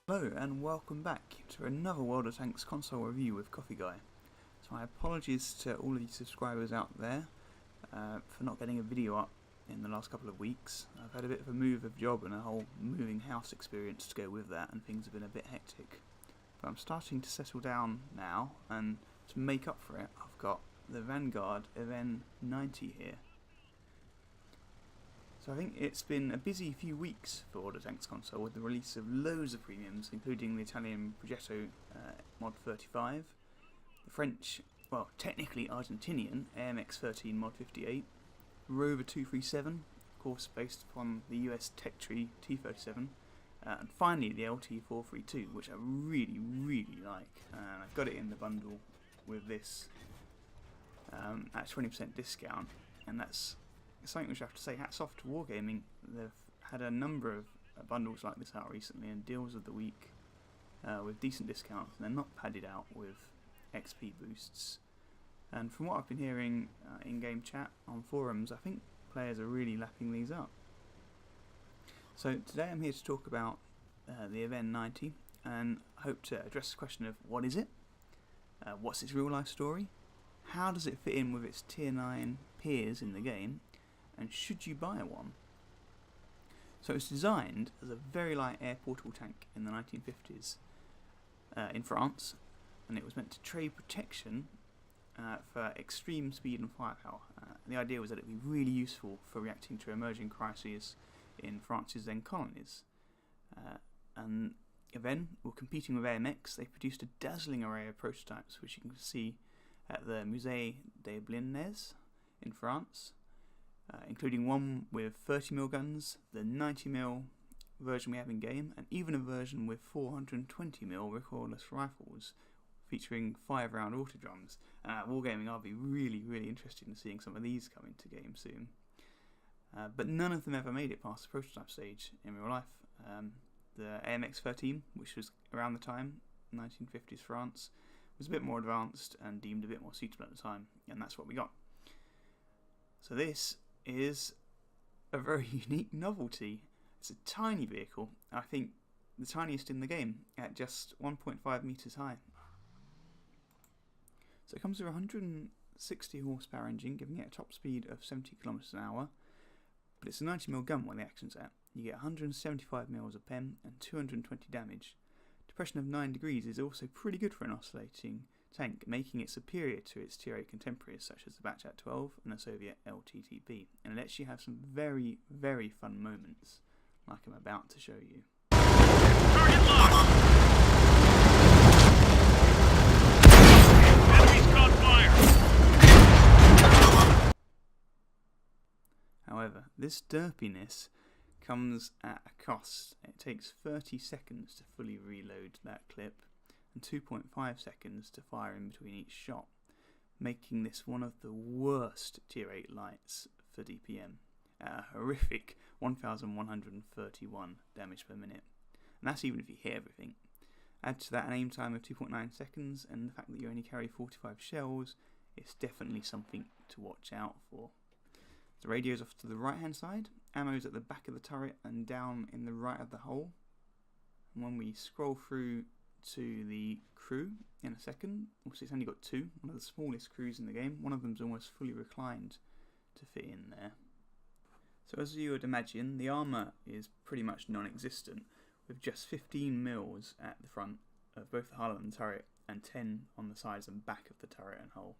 Hello and welcome back to another World of Tanks console review with Coffee Guy. So my apologies to all of you subscribers out there for not getting a video up in the last couple of weeks. I've had a bit of a move of job and a whole moving house experience to go with that, and things have been a bit hectic. But I'm starting to settle down now, and to make up for it I've got the Vanguard ELC 90 here. So I think it's been a busy few weeks for World of Tanks console, with the release of loads of premiums, including the Italian Progetto Mod 35, the French, well technically Argentinian, AMX13 Mod 58, Rover 237, of course based upon the US Tech Tree T37, and finally the LT432, which I really like. I got it in the bundle with this at 20% discount, and that's something which I have to say, hats off to Wargaming. They've had a number of bundles like this out recently, and deals of the week with decent discounts, and they're not padded out with XP boosts. And from what I've been hearing in-game chat on forums, I think players are really lapping these up. So today I'm here to talk about the ELC 90, and hope to address the question of what is it, what's its real life story, how does it fit in with its tier 9 peers in the game, and should you buy one? So it's designed as a very light air portable tank in the 1950s in France, and it was meant to trade protection for extreme speed and firepower. The idea was that it would be really useful for reacting to emerging crises in France's then colonies. And then, while competing with AMX, they produced a dazzling array of prototypes, which you can see at the Musée des Blindes in France. Including one with 30mm guns, the 90mm version we have in game, and even a version with 420mm recoilless rifles featuring 5-round autodrums. Wargaming, I'll be really interested in seeing some of these come into game soon. But none of them ever made it past the prototype stage in real life. The AMX-13, which was around the time, 1950s France, was a bit more advanced and deemed a bit more suitable at the time, and that's what we got. So this is a very unique novelty. It's a tiny vehicle, I think the tiniest in the game, at just 1.5 meters high. So it comes with a 160 horsepower engine, giving it a top speed of 70 kilometers an hour, but it's a 90mm gun when the action's at. You get 175 mils of pen and 220 damage. Depression of 9 degrees is also pretty good for an oscillating tank, making it superior to its tier 8 contemporaries such as the Batchat 12 and the Soviet LTTP, and it lets you have some very fun moments, like I'm about to show you. Target locked! Enemy's caught fire! However, this derpiness comes at a cost. It takes 30 seconds to fully reload that clip, and 2.5 seconds to fire in between each shot, making this one of the worst tier 8 lights for DPM, at a horrific 1131 damage per minute, and that's even if you hit everything. Add to that an aim time of 2.9 seconds, and the fact that you only carry 45 shells, it's definitely something to watch out for. The radio's off to the right hand side, ammo's at the back of the turret and down in the right of the hull, and when we scroll through to the crew in a second, also it's only got two, one of the smallest crews in the game. One of them's almost fully reclined to fit in there. So as you would imagine, the armour is pretty much non-existent, with just 15 mils at the front of both the hull and the turret, and 10 on the sides and back of the turret and hull.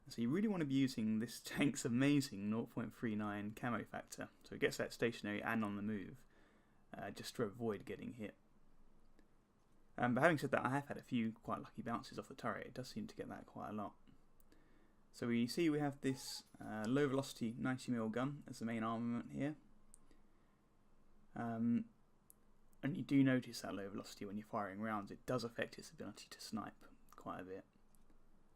So you really want to be using this tank's amazing 0.39 camo factor, so it gets that stationary and on the move, just to avoid getting hit. But having said that, I have had a few quite lucky bounces off the turret. It does seem to get that quite a lot. So we see we have this low velocity 90mm gun as the main armament here. And you do notice that low velocity when you're firing rounds. It does affect its ability to snipe quite a bit.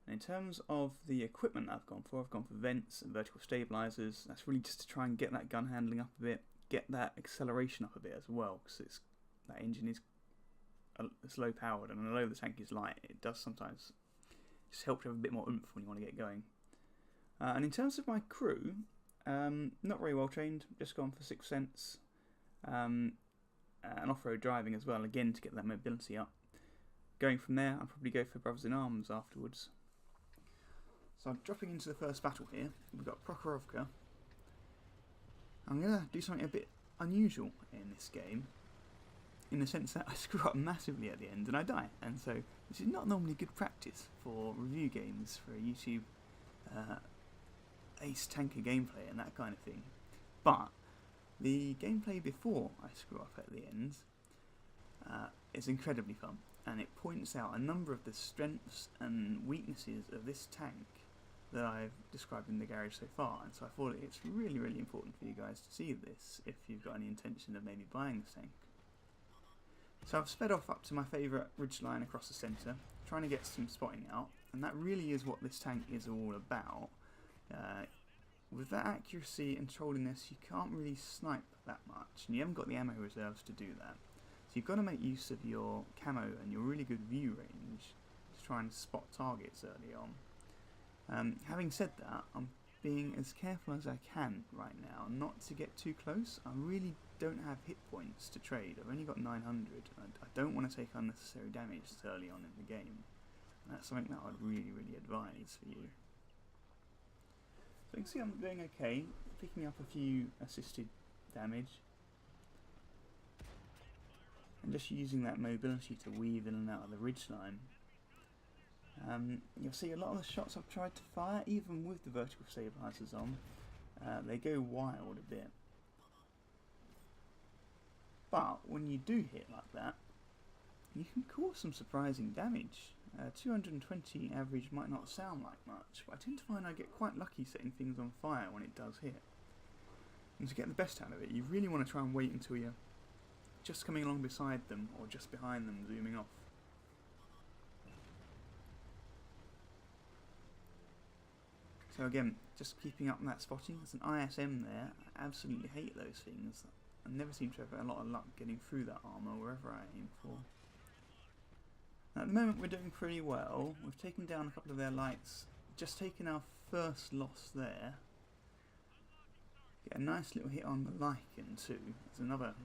And in terms of the equipment I've gone for vents and vertical stabilizers. That's really just to try and get that gun handling up a bit, get that acceleration up a bit as well, because that engine is it's low powered, and although the tank is light, it does sometimes just help to have a bit more oomph when you want to get going. And in terms of my crew, not very well trained, just gone for 6 cents. and off-road driving as well, again to get that mobility up. Going from there, I'll probably go for Brothers in Arms afterwards. So I'm dropping into the first battle here. We've got Prokhorovka. I'm going to do something a bit unusual in this game, in the sense that I screw up massively at the end and I die. And so this is not normally good practice for review games, for a YouTube ace tanker gameplay and that kind of thing. But the gameplay before I screw up at the end is incredibly fun, and it points out a number of the strengths and weaknesses of this tank that I've described in the garage so far, and so I thought it's really, really important for you guys to see this if you've got any intention of maybe buying this tank. So I've sped off up to my favourite ridgeline across the centre, trying to get some spotting out, and that really is what this tank is all about. With that accuracy and trolliness, you can't really snipe that much, and you haven't got the ammo reserves to do that. So you've got to make use of your camo and your really good view range to try and spot targets early on. Having said that, I'm being as careful as I can right now not to get too close. I really don't have hit points to trade. I've only got 900. I don't want to take unnecessary damage this early on in the game. And that's something that I'd really, really advise for you. So you can see I'm doing okay, picking up a few assisted damage. And just using that mobility to weave in and out of the ridgeline. You'll see a lot of the shots I've tried to fire, even with the vertical stabilizers on, they go wild a bit. But when you do hit like that, you can cause some surprising damage. 220 average might not sound like much, but I tend to find I get quite lucky setting things on fire when it does hit. And to get the best out of it, you really want to try and wait until you're just coming along beside them or just behind them, zooming off. So again, just keeping up that spotting. There's an ISM there. I absolutely hate those things. I never seem to have a lot of luck getting through that armour wherever I aim for. Now, at the moment we're doing pretty well. We've taken down a couple of their lights. Just taken our first loss there. Get a nice little hit on the Lycan too. There's another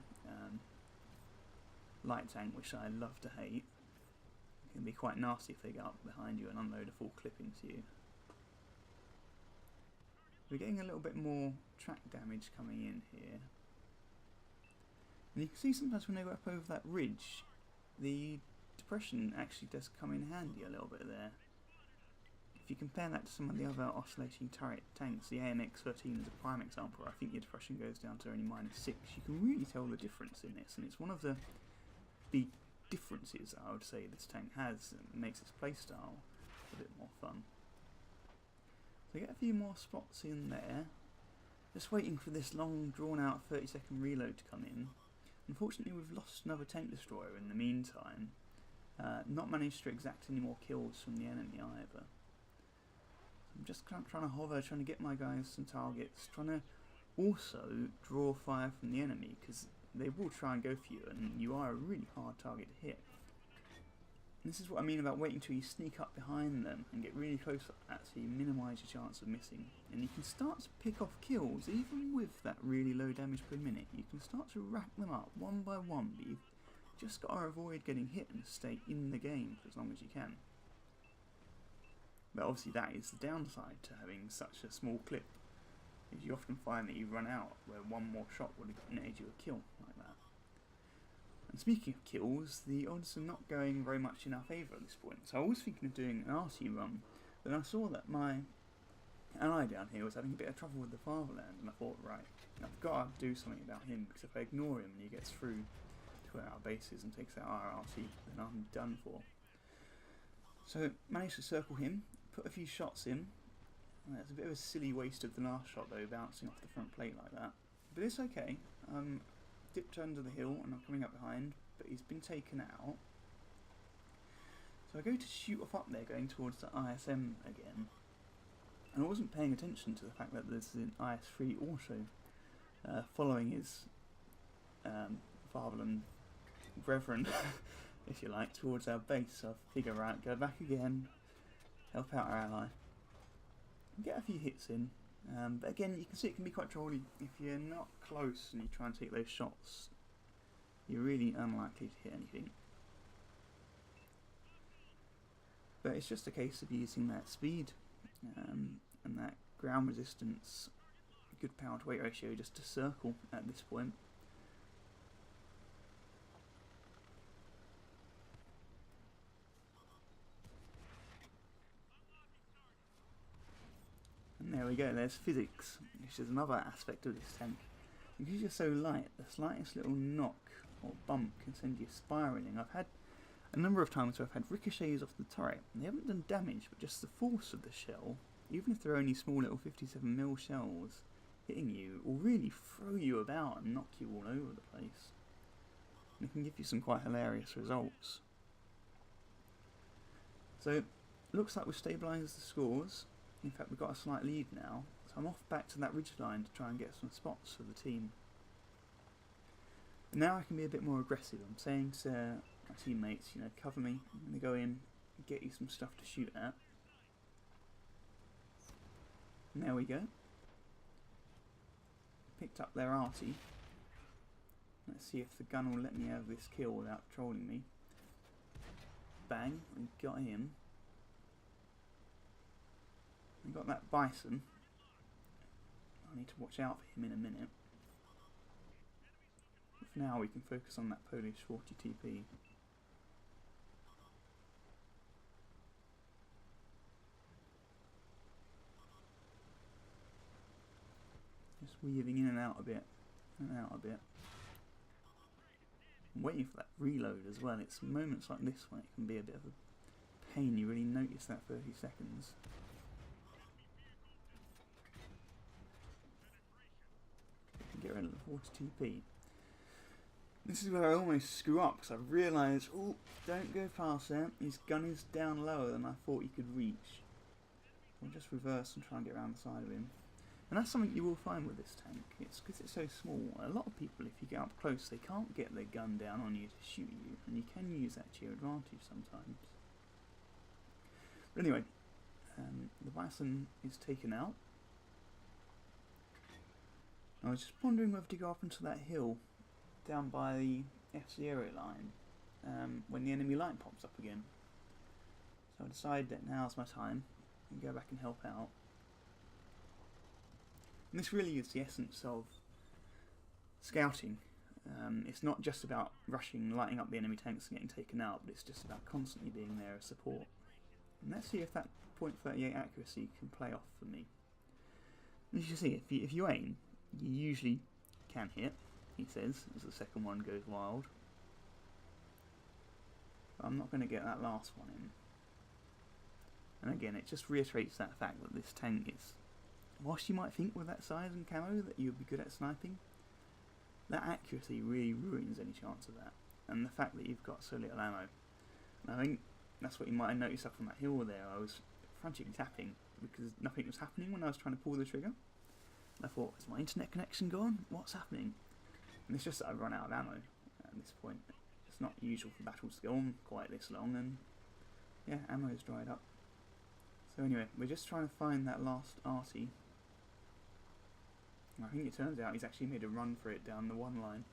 light tank which I love to hate. It can be quite nasty if they get up behind you and unload a full clip into you. We're getting a little bit more track damage coming in here. And you can see sometimes when they go up over that ridge, the depression actually does come in handy a little bit there. If you compare that to some of the other oscillating turret tanks, the AMX-13 is a prime example, I think your depression goes down to only -6. You can really tell the difference in this, and it's one of the big differences I would say this tank has, and makes its playstyle a bit more fun. So get a few more spots in there. Just waiting for this long drawn out 30-second reload to come in. Unfortunately we've lost another tank destroyer in the meantime. Not managed to exact any more kills from the enemy either. I'm just trying to hover, trying to get my guys some targets, trying to also draw fire from the enemy, because they will try and go for you and you are a really hard target to hit. And this is what I mean about waiting till you sneak up behind them and get really close like that so you minimise your chance of missing. And you can start to pick off kills even with that really low damage per minute. You can start to rack them up one by one, but you've just got to avoid getting hit and stay in the game for as long as you can. But obviously that is the downside to having such a small clip, is you often find that you run out where one more shot would have netted you a kill like that. And speaking of kills, the odds are not going very much in our favour at this point. So I was thinking of doing an RT run, but I saw that my ally down here was having a bit of trouble with the fatherland, and I thought, right, I've got to do something about him, because if I ignore him and he gets through to our bases and takes out our RT, then I'm done for. So managed to circle him, put a few shots in. It's a bit of a silly waste of the last shot though, bouncing off the front plate like that. But it's okay. Dipped under the hill and I'm coming up behind, but he's been taken out. So I go to shoot off up there, going towards the ISM again. And I wasn't paying attention to the fact that there's an IS-3 also following his fatherland brethren, if you like, towards our base. So I figure, right, go back again, help out our ally. Get a few hits in, but again you can see it can be quite trolly if you're not close and you try and take those shots. you're really unlikely to hit anything. But it's just a case of using that speed and that ground resistance, good power to weight ratio just to circle at this point. And there we go, there's physics, which is another aspect of this tank. Because you're so light, the slightest little knock or bump can send you spiralling. I've had a number of times where I've had ricochets off the turret, and they haven't done damage, but just the force of the shell, even if they're only small little 57mm shells, hitting you will really throw you about and knock you all over the place. And it can give you some quite hilarious results. So, looks like we've stabilised the scores. In fact, we've got a slight lead now, so I'm off back to that ridgeline to try and get some spots for the team. Now I can be a bit more aggressive. I'm saying to my teammates, you know, cover me, I'm going to go in and get you some stuff to shoot at. And there we go. Picked up their arty. Let's see if the gun will let me have this kill without trolling me. Bang, we got him. We got that bison. I need to watch out for him in a minute. But for now we can focus on that Polish 40 TP. Just weaving in and out a bit. In and out a bit. I'm waiting for that reload as well. It's moments like this when it can be a bit of a pain. You really notice that 30 seconds. Get rid of the 40 TP. This is where I almost screw up because I realise, oh, don't go past there. His gun is down lower than I thought he could reach. I'll just reverse and try and get around the side of him. And that's something you will find with this tank. It's because it's so small. A lot of people, if you get up close, they can't get their gun down on you to shoot you, and you can use that to your advantage sometimes. But anyway, the bison is taken out. I was just pondering whether to go up into that hill down by the F0 line when the enemy line pops up again. So I decided that now's my time and go back and help out. And this really is the essence of scouting. It's not just about rushing, lighting up the enemy tanks and getting taken out, but it's just about constantly being there as support. And let's see if that .38 accuracy can play off for me. As you see, if you aim, you usually can hit, he says, as the second one goes wild. But I'm not going to get that last one in. And again, it just reiterates that fact that this tank is, whilst you might think with that size and camo that you'll be good at sniping, that accuracy really ruins any chance of that. And the fact that you've got so little ammo. And I think that's what you might have noticed up on that hill there. I was frantically tapping because nothing was happening when I was trying to pull the trigger. I thought, is my internet connection gone? What's happening? And it's just that I've run out of ammo at this point. It's not usual for battles to go on quite this long, and yeah, ammo's dried up. So anyway, we're just trying to find that last arty. I think it turns out he's actually made a run for it down the one line.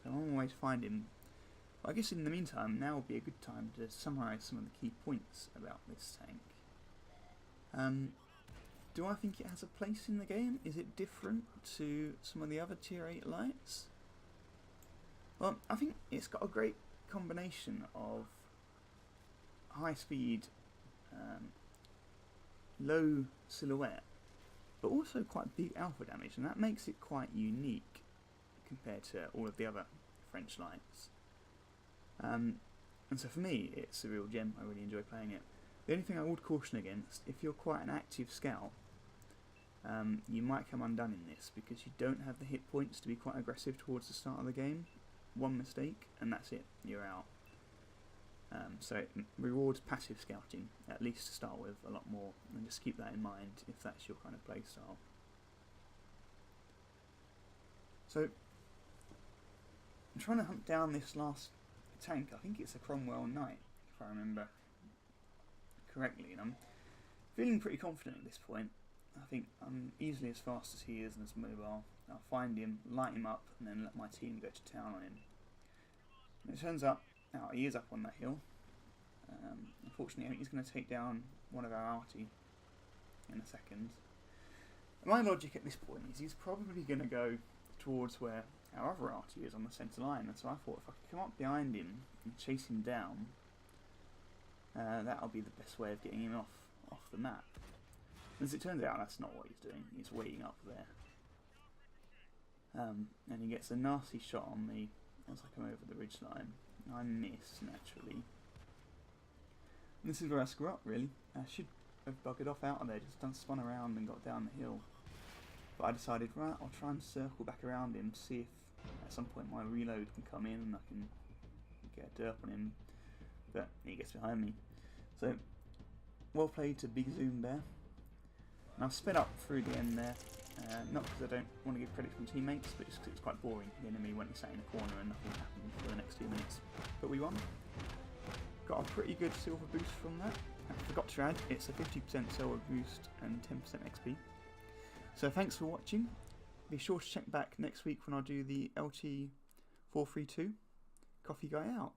I'm on my way to find him. But I guess in the meantime, now would be a good time to summarise some of the key points about this tank. Do I think it has a place in the game? Is it different to some of the other tier 8 lights? Well, I think it's got a great combination of high speed, low silhouette, but also quite big alpha damage, and that makes it quite unique compared to all of the other French lights. And so for me, it's a real gem. I really enjoy playing it. The only thing I would caution against, if you're quite an active scout, you might come undone in this because you don't have the hit points to be quite aggressive towards the start of the game. One mistake and that's it, you're out. So it rewards passive scouting, at least to start with, a lot more, and just keep that in mind if that's your kind of play style. So I'm trying to hunt down this last tank. I think it's a Cromwell Knight, if if I remember correctly, and I'm feeling pretty confident at this point. I think I'm easily as fast as he is and as mobile. I'll find him, light him up, and then let my team go to town on him. And it turns out, he is up on that hill. Unfortunately, I think he's going to take down one of our arty in a second. My logic at this point is he's probably going to go towards where our other arty is on the centre line, and so I thought if I could come up behind him and chase him down, that'll be the best way of getting him off the map. As it turns out, that's not what he's doing. He's waiting up there. And he gets a nasty shot on me as I come over the ridgeline. I miss, naturally. And this is where I screw up, really. I should have buggered off out of there, just spun around and got down the hill. But I decided, right, I'll try and circle back around him, see if at some point my reload can come in and I can get a derp on him. But he gets behind me. So, well played to Big Zoom Bear. And I've sped up through the end there, not because I don't want to give credit to my teammates, but just because it's quite boring. The enemy went and sat in the corner and nothing happened for the next 2 minutes. But we won. Got a pretty good silver boost from that. I forgot to add, it's a 50% silver boost and 10% XP. So thanks for watching. Be sure to check back next week when I do the LT 432. Coffee Guy out.